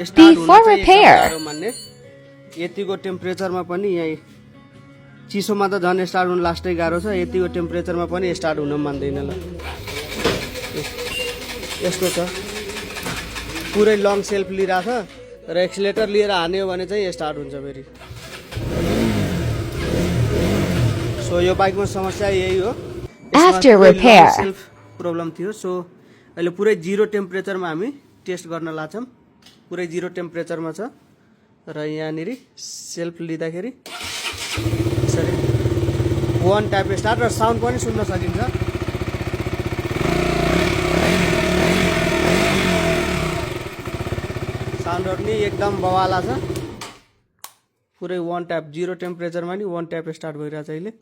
Before repair, मान्ने यतिको टेम्परेचरमा पनि यहाँ चिसोमा त झन् स्टार्ट हुन लास्टै गाह्रो छ यतिको टेम्परेचरमा पनि स्टार्ट हुन मान्दैन ल यस्तो छ पुरै लङ सेल्फ लिइराछ र एक्सिलेटर लिएर हान्यो भने चाहिँ स्टार्ट हुन्छ फेरि सो यो बाइकमा समस्या यही हो After repair. सेल्फ प्रब्लम थियो सो अहिले पुरै जिरो टेम्परेचरमा हामी टेस्ट गर्न लाग्छौँ पुरै जिरो टेम्परेचरमा छ र यहाँनिर सेल्फ लिँदाखेरि यसरी वान टाइप स्टार्ट र साउन्ड पनि सुन्न सकिन्छ साउन्डहरू नि एकदम बवाला छ पुरै वान टाइप जिरो टेम्परेचरमा नि वान टाइप स्टार्ट भइरहेछ अहिले